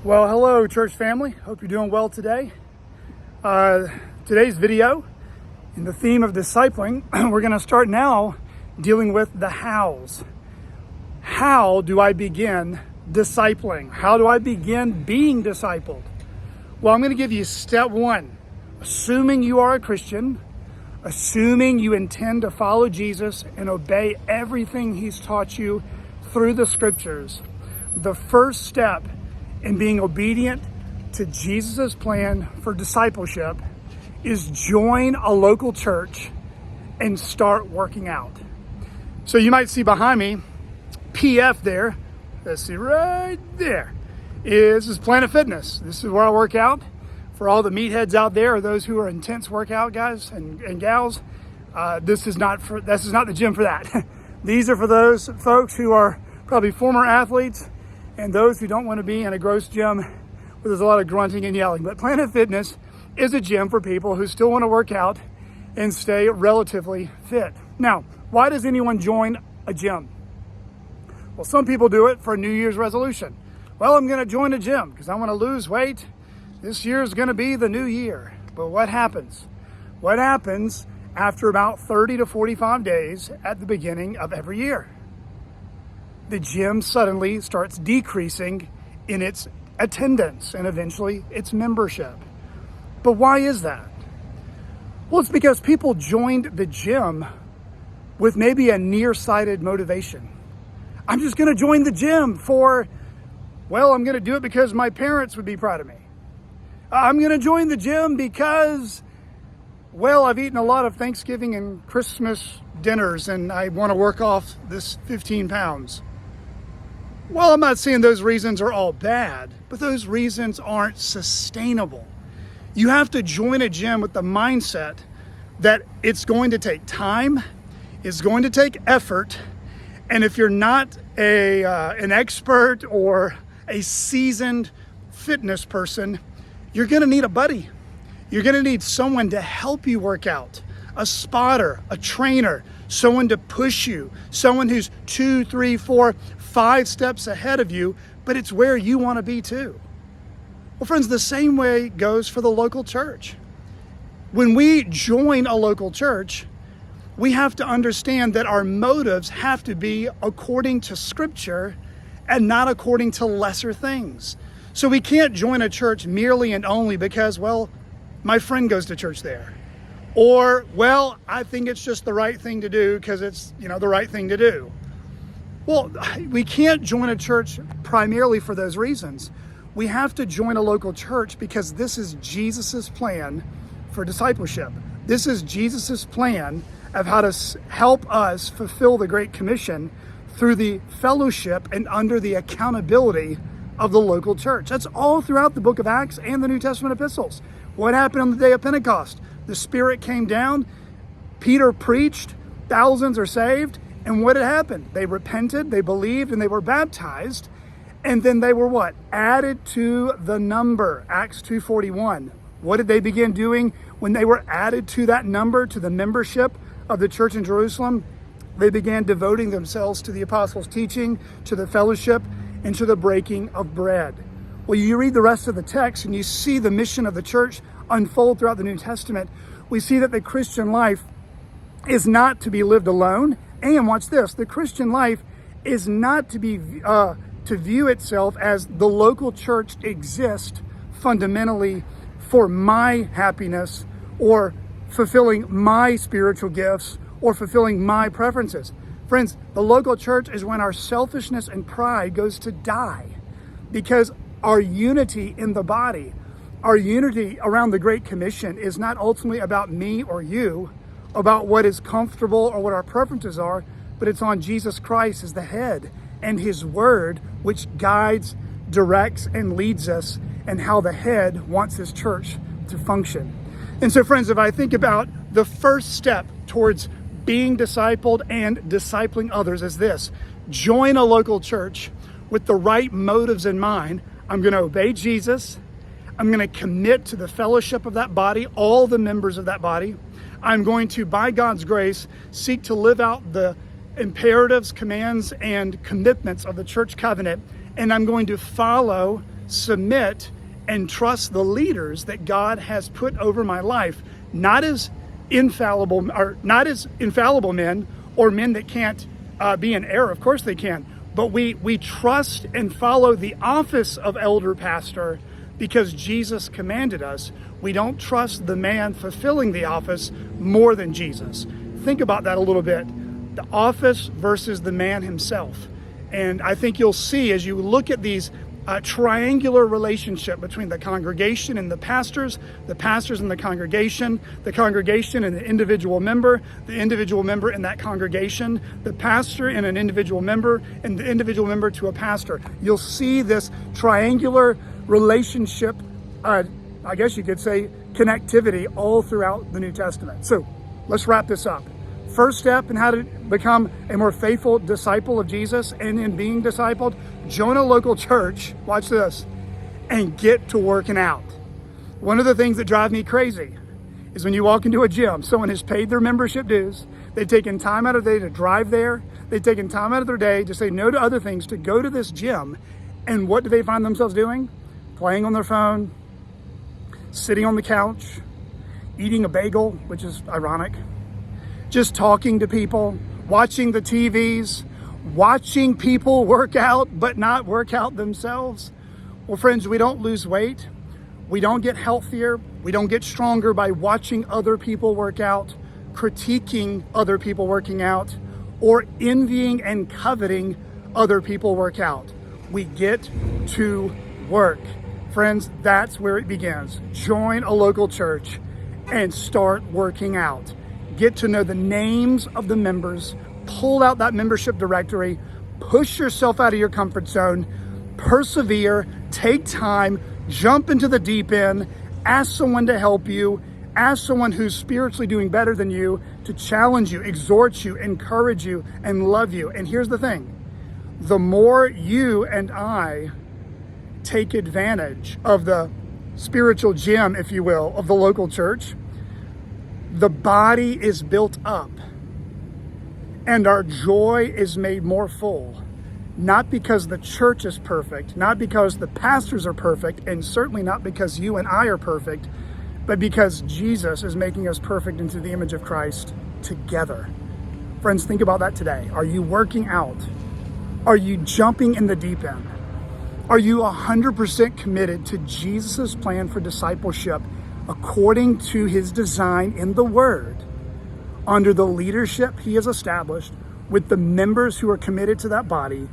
Well, hello, church family. Hope you're doing well today. Today's video, in the theme of discipling, we're going to start now dealing with the hows. How do I begin discipling? How do I begin being discipled? Well, I'm going to give you step one. Assuming you are a Christian, assuming you intend to follow Jesus and obey everything he's taught you through the scriptures, the first step in being obedient to Jesus' plan for discipleship is join a local church and start working out. So you might see behind me, PF there. Let's see right there. This is Planet Fitness. This is where I work out. For all the meatheads out there, or those who are intense workout guys and gals, this is not the gym for that. These are for those folks who are probably former athletes and those who don't want to be in a gross gym where there's a lot of grunting and yelling. But Planet Fitness is a gym for people who still want to work out and stay relatively fit. Now, why does anyone join a gym? Well, some people do it for a New Year's resolution. Well, I'm going to join a gym because I want to lose weight. This year is going to be the new year. But what happens? What happens after about 30 to 45 days at the beginning of every year? The gym suddenly starts decreasing in its attendance and eventually its membership. But why is that? Well, it's because people joined the gym with maybe a nearsighted motivation. I'm just going to join the gym I'm going to do it because my parents would be proud of me. I'm going to join the gym because, I've eaten a lot of Thanksgiving and Christmas dinners and I want to work off this 15 pounds. Well, I'm not saying those reasons are all bad, but those reasons aren't sustainable. You have to join a gym with the mindset that it's going to take time, it's going to take effort, and if you're not an expert or a seasoned fitness person, you're going to need a buddy. You're going to need someone to help you work out, a spotter, a trainer, someone to push you, someone who's 2, 3, 4, 5 steps ahead of you, but it's where you want to be too. Well, friends, the same way goes for the local church. When we join a local church, we have to understand that our motives have to be according to Scripture and not according to lesser things. So we can't join a church merely and only because, my friend goes to church there. Or, I think it's just the right thing to do because it's, the right thing to do. Well, we can't join a church primarily for those reasons. We have to join a local church because this is Jesus's plan for discipleship. This is Jesus's plan of how to help us fulfill the Great Commission through the fellowship and under the accountability of the local church. That's all throughout the book of Acts and the New Testament epistles. What happened on the day of Pentecost? The Spirit came down, Peter preached, thousands are saved, and what had happened? They repented, they believed, and they were baptized, and then they were what? Added to the number, Acts 2:41. What did they begin doing when they were added to that number, to the membership of the church in Jerusalem? They began devoting themselves to the apostles' teaching, to the fellowship, and to the breaking of bread. Well, you read the rest of the text and you see the mission of the church unfold throughout the New Testament. We see that the Christian life is not to be lived alone. And watch this, the Christian life is not to be to view itself as the local church exists fundamentally for my happiness or fulfilling my spiritual gifts or fulfilling my preferences. Friends, the local church is when our selfishness and pride goes to die because our unity in the body, our unity around the Great Commission is not ultimately about me or you, about what is comfortable or what our preferences are, but it's on Jesus Christ as the head and his word, which guides, directs, and leads us, and how the head wants his church to function. And so, friends, if I think about the first step towards being discipled and discipling others is this: join a local church with the right motives in mind. I'm going to obey Jesus. I'm going to commit to the fellowship of that body, all the members of that body. I'm going to, by God's grace, seek to live out the imperatives, commands, and commitments of the church covenant. And I'm going to follow submit and trust the leaders that God has put over my life, not as infallible men or men that can't be in error. Of course they can. But we trust and follow the office of elder pastor because Jesus commanded us. We don't trust the man fulfilling the office more than Jesus. Think about that a little bit. The office versus the man himself. And I think you'll see as you look at these triangular relationship between the congregation and the pastors and the congregation and the individual member and that congregation, the pastor and an individual member, and the individual member to a pastor. You'll see this triangular relationship, I guess you could say connectivity, all throughout the New Testament. So let's wrap this up. First step in how to become a more faithful disciple of Jesus and in being discipled, join a local church, watch this, and get to working out. One of the things that drive me crazy is when you walk into a gym, someone has paid their membership dues, they've taken time out of their day to drive there, they've taken time out of their day to say no to other things, to go to this gym, and what do they find themselves doing? Playing on their phone, sitting on the couch, eating a bagel, which is ironic, just talking to people, watching the TVs, watching people work out but not work out themselves. Well, friends, we don't lose weight. We don't get healthier. We don't get stronger by watching other people work out, critiquing other people working out, or envying and coveting other people work out. We get to work. Friends, that's where it begins. Join a local church and start working out. Get to know the names of the members, pull out that membership directory, push yourself out of your comfort zone, persevere, take time, jump into the deep end, ask someone to help you, ask someone who's spiritually doing better than you to challenge you, exhort you, encourage you, and love you. And here's the thing, the more you and I take advantage of the spiritual gym, if you will, of the local church, the body is built up and our joy is made more full, not because the church is perfect, not because the pastors are perfect, and certainly not because you and I are perfect, but because Jesus is making us perfect into the image of Christ together. Friends, think about that today. Are you working out? Are you jumping in the deep end? Are you 100% committed to Jesus' plan for discipleship according to his design in the Word, under the leadership he has established, with the members who are committed to that body,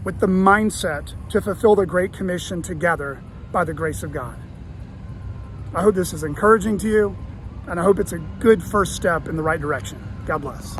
with the mindset to fulfill the Great Commission together by the grace of God? I hope this is encouraging to you, and I hope it's a good first step in the right direction. God bless.